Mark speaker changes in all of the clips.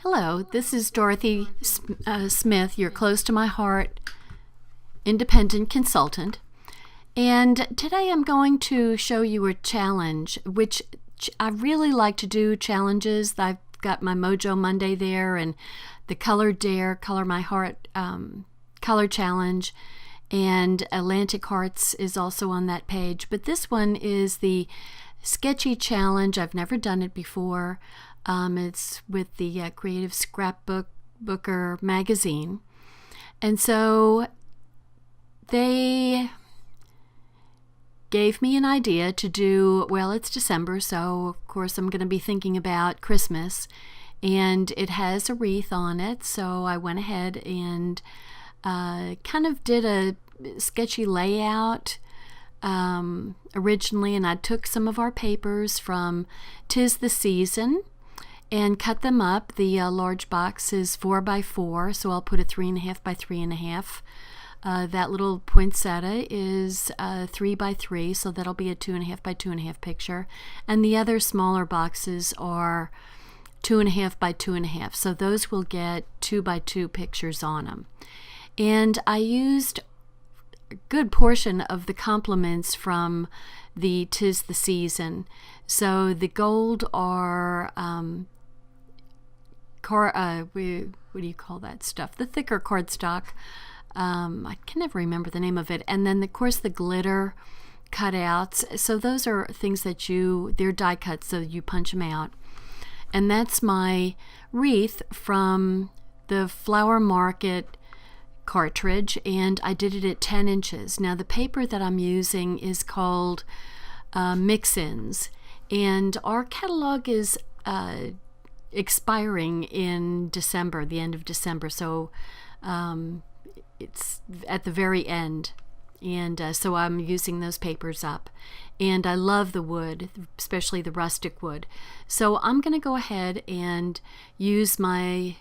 Speaker 1: Hello, this is Dorothy Smith, your close to my heart independent consultant. And today I'm going to show you a challenge, which I really like to do challenges. I've got my Mojo Monday there and the Color Dare, Color My Heart Color Challenge, and Atlantic Hearts is also on that page. But this one is the Sketchy Challenge. I've never done it before. It's with the Creative Scrapbooker Magazine. And so they gave me an idea to do, well, it's December, so of course I'm going to be thinking about Christmas. And it has a wreath on it, so I went ahead and kind of did a sketchy layout originally, and I took some of our papers from 'Tis the Season and cut them up. The large box is 4 by 4, so I'll put a 3.5 by 3.5. That little poinsettia is 3 by 3, so that'll be a 2.5 by 2.5 picture. And the other smaller boxes are 2.5 by 2.5, so those will get 2 by 2 pictures on them. And I used a good portion of the complements from the 'Tis the Season. So the gold are what do you call that stuff? The thicker cardstock. I can never remember the name of it. And then, of course, the glitter cutouts. So those are things that they're die cuts, so you punch them out. And that's my wreath from the Flower Market cartridge, and I did it at 10 inches. Now, the paper that I'm using is called Mix-Ins, and our catalog is expiring in December, the end of December, so it's at the very end, and so I'm using those papers up. And I love the wood, especially the rustic wood. So I'm going to go ahead and use my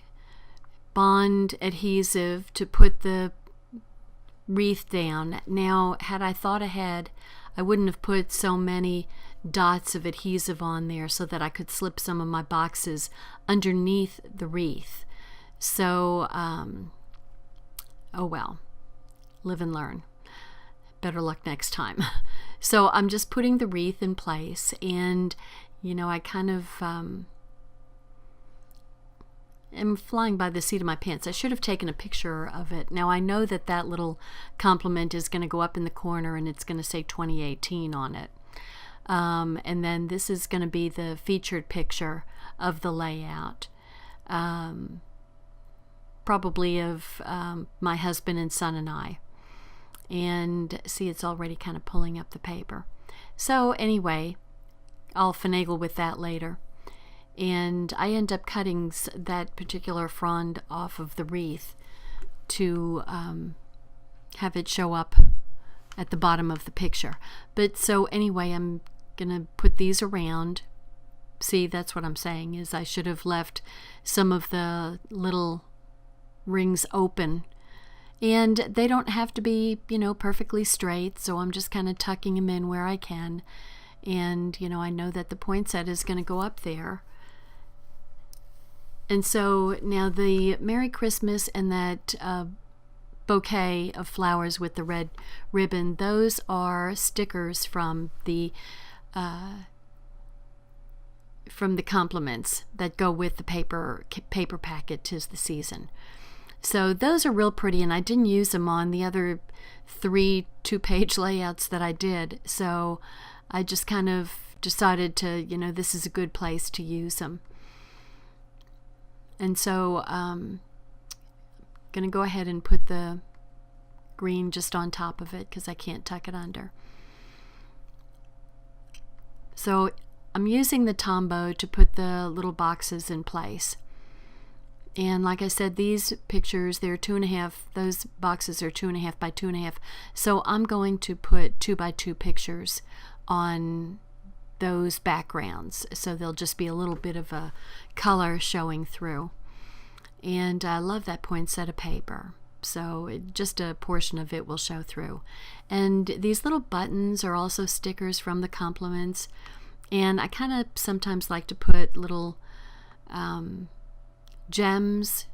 Speaker 1: bond adhesive to put the wreath down. Now, had I thought ahead, I wouldn't have put so many dots of adhesive on there so that I could slip some of my boxes underneath the wreath. So, oh well, live and learn. Better luck next time. So I'm just putting the wreath in place, and I kind of am flying by the seat of my pants. I should have taken a picture of it. Now I know that that little compliment is going to go up in the corner and it's going to say 2018 on it. And then this is going to be the featured picture of the layout. Probably of my husband and son and I. And see, it's already kind of pulling up the paper. So anyway, I'll finagle with that later. And I end up cutting that particular frond off of the wreath to have it show up at the bottom of the picture. But so anyway, I'm gonna put these around. See, that's what I'm saying, is I should have left some of the little rings open. And they don't have to be, perfectly straight, so I'm just kind of tucking them in where I can. And, I know that the poinsettia is going to go up there. And so now the Merry Christmas and that bouquet of flowers with the red ribbon, those are stickers from the compliments that go with the paper packet 'Tis the Season. So those are real pretty, and I didn't use them on the other 3 2-page layouts that I did. So I just kind of decided to, this is a good place to use them. And so I'm going to go ahead and put the green just on top of it because I can't tuck it under. So I'm using the Tombow to put the little boxes in place. And like I said, these pictures, they're 2.5, those boxes are 2.5 by 2.5. So I'm going to put 2 by 2 pictures on those backgrounds. So there'll just be a little bit of a color showing through. And I love that poinsettia paper. So just a portion of it will show through. And these little buttons are also stickers from the compliments. And I kind of sometimes like to put little gems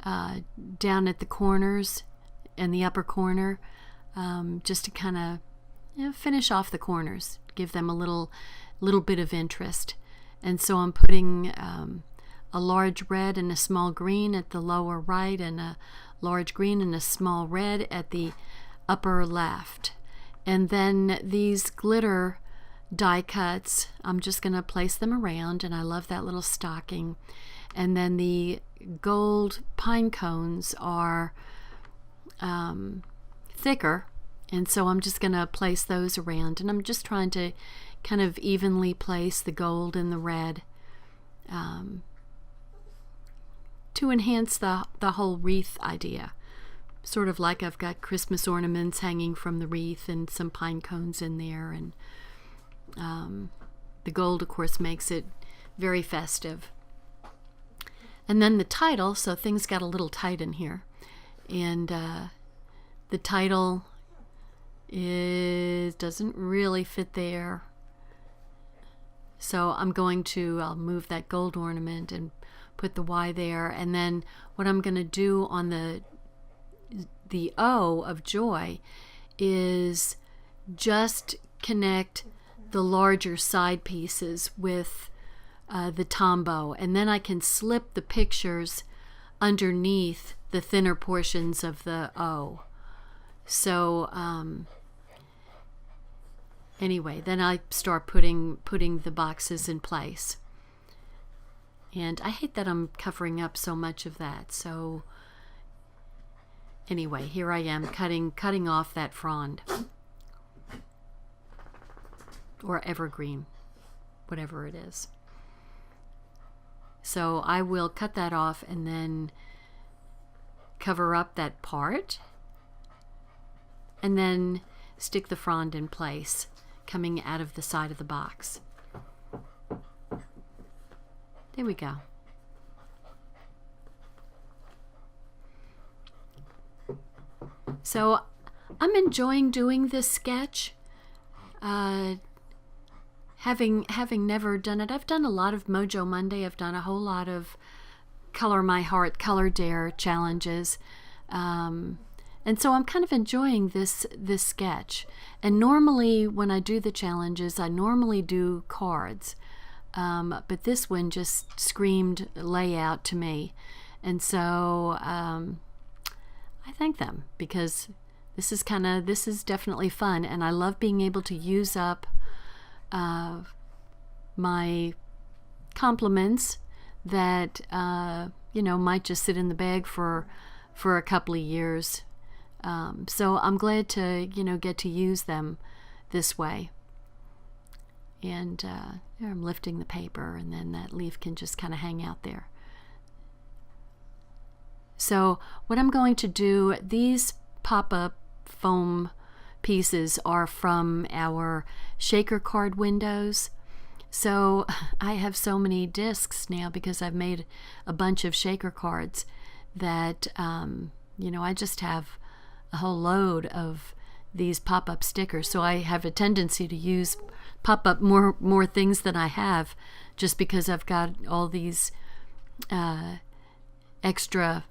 Speaker 1: down at the corners and the upper corner, just to kind of finish off the corners, give them a little bit of interest. And so I'm putting a large red and a small green at the lower right, and a large green and a small red at the upper left. And then these glitter die cuts, I'm just going to place them around, and I love that little stocking. And then the gold pine cones are thicker, and so I'm just going to place those around, and I'm just trying to kind of evenly place the gold and the red to enhance the whole wreath idea. Sort of like I've got Christmas ornaments hanging from the wreath and some pine cones in there, and the gold, of course, makes it very festive. And then the title, so things got a little tight in here, and the title doesn't really fit there. So I'll move that gold ornament and put the Y there, and then what I'm going to do on the O of joy is just connect the larger side pieces with the tombow, and then I can slip the pictures underneath the thinner portions of the O. So anyway, then I start putting the boxes in place. And I hate that I'm covering up so much of that. So anyway, here I am cutting off that frond, or evergreen, whatever it is. So I will cut that off and then cover up that part, and then stick the frond in place coming out of the side of the box. There we go. So I'm enjoying doing this sketch. Having never done it, I've done a lot of Mojo Monday. I've done a whole lot of Color My Heart, Color Dare challenges, and so I'm kind of enjoying this sketch. And normally when I do the challenges, I normally do cards, but this one just screamed layout to me, and so I thank them, because this is definitely fun, and I love being able to use up my compliments that might just sit in the bag for a couple of years. So I'm glad to get to use them this way. And there I'm lifting the paper, and then that leaf can just kind of hang out there. So what I'm going to do, these pop-up foam pieces are from our shaker card windows. So I have so many discs now because I've made a bunch of shaker cards that I just have a whole load of these pop-up stickers. So I have a tendency to use pop-up more things than I have, just because I've got all these extra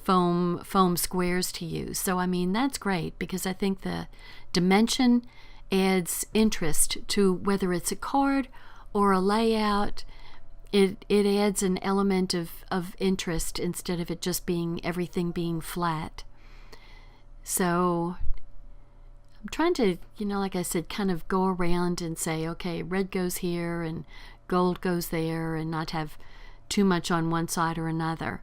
Speaker 1: foam squares to use. So I mean, that's great, because I think the dimension adds interest to whether it's a card or a layout. It adds an element of interest instead of it just being everything being flat. So I'm trying to, like I said, kind of go around and say, okay, red goes here and gold goes there, and not have too much on one side or another.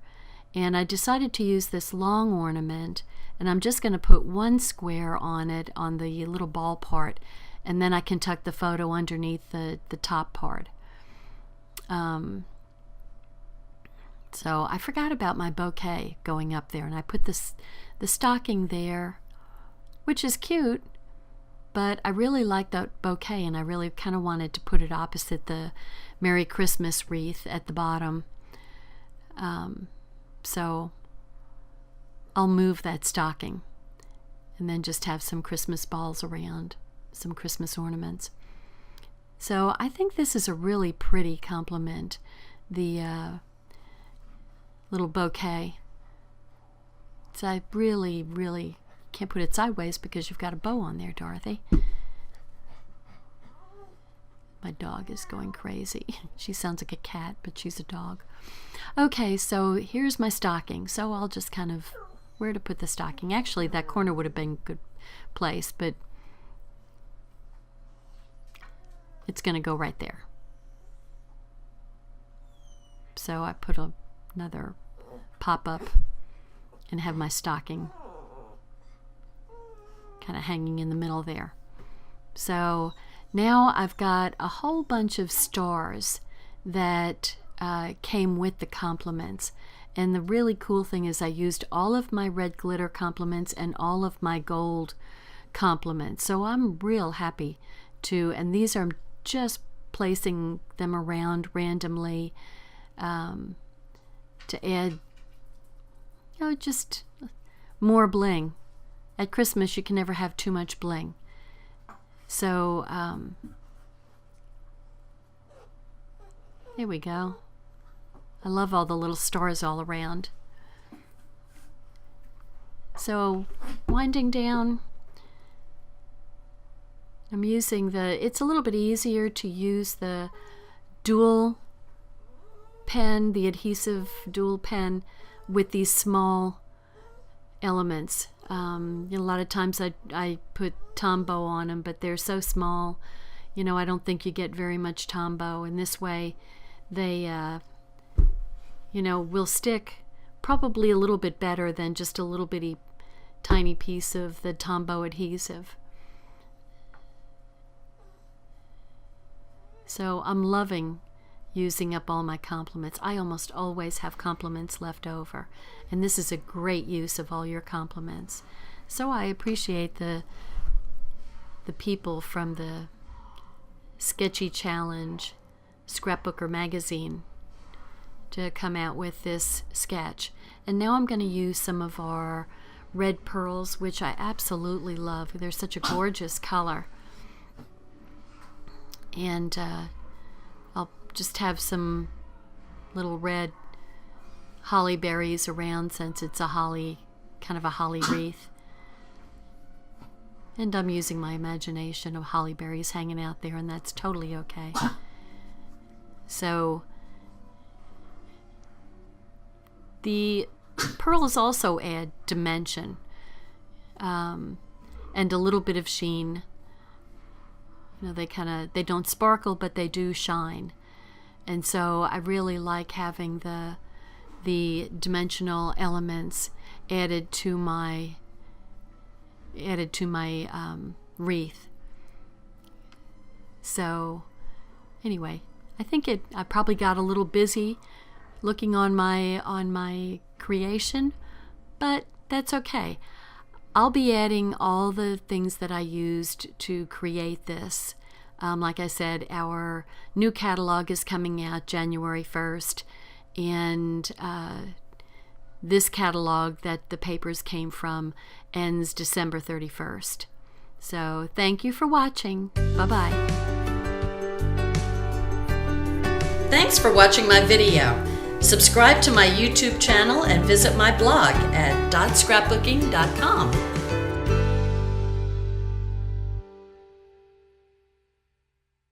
Speaker 1: And I decided to use this long ornament, and I'm just going to put one square on it, on the little ball part, and then I can tuck the photo underneath the top part. So I forgot about my bouquet going up there, and I put the stocking there, which is cute, but I really like that bouquet, and I really kind of wanted to put it opposite the Merry Christmas wreath at the bottom. So I'll move that stocking and then just have some Christmas balls around, some Christmas ornaments. So I think this is a really pretty complement little bouquet. So I really, really can't put it sideways because you've got a bow on there, Dorothy. My dog is going crazy. She sounds like a cat, but she's a dog. Okay, so here's my stocking. So I'll just kind of, where to put the stocking? Actually, that corner would have been a good place, but it's going to go right there. So I put another pop-up and have my stocking kind of hanging in the middle there. So now I've got a whole bunch of stars that came with the compliments. And the really cool thing is I used all of my red glitter compliments and all of my gold compliments. So I'm real happy to, and these are just placing them around randomly to add, just more bling. At Christmas, you can never have too much bling. So, there we go. I love all the little stars all around. So, winding down, I'm using it's a little bit easier to use the dual pen, the adhesive dual pen with these small elements. A lot of times I put Tombow on them, but they're so small, I don't think you get very much Tombow. And this way they, will stick probably a little bit better than just a little bitty tiny piece of the Tombow adhesive. So I'm loving using up all my compliments. I almost always have compliments left over, and this is a great use of all your compliments. So I appreciate the people from the Sketchy Challenge Scrapbooker Magazine to come out with this sketch. And now I'm going to use some of our red pearls, which I absolutely love. They're such a gorgeous color. And I'll just have some little red holly berries around since it's a holly, kind of a holly wreath. And I'm using my imagination of holly berries hanging out there, and that's totally okay. So the pearls also add dimension and a little bit of sheen. They don't sparkle, but they do shine. And so I really like having the dimensional elements added to my wreath. So anyway, I think I probably got a little busy looking on my creation, but that's okay. I'll be adding all the things that I used to create this. Like I said, our new catalog is coming out January 1st, and this catalog that the papers came from ends December 31st. So thank you for watching. Bye-bye.
Speaker 2: Thanks for watching my video. Subscribe to my YouTube channel and visit my blog at .scrapbooking.com.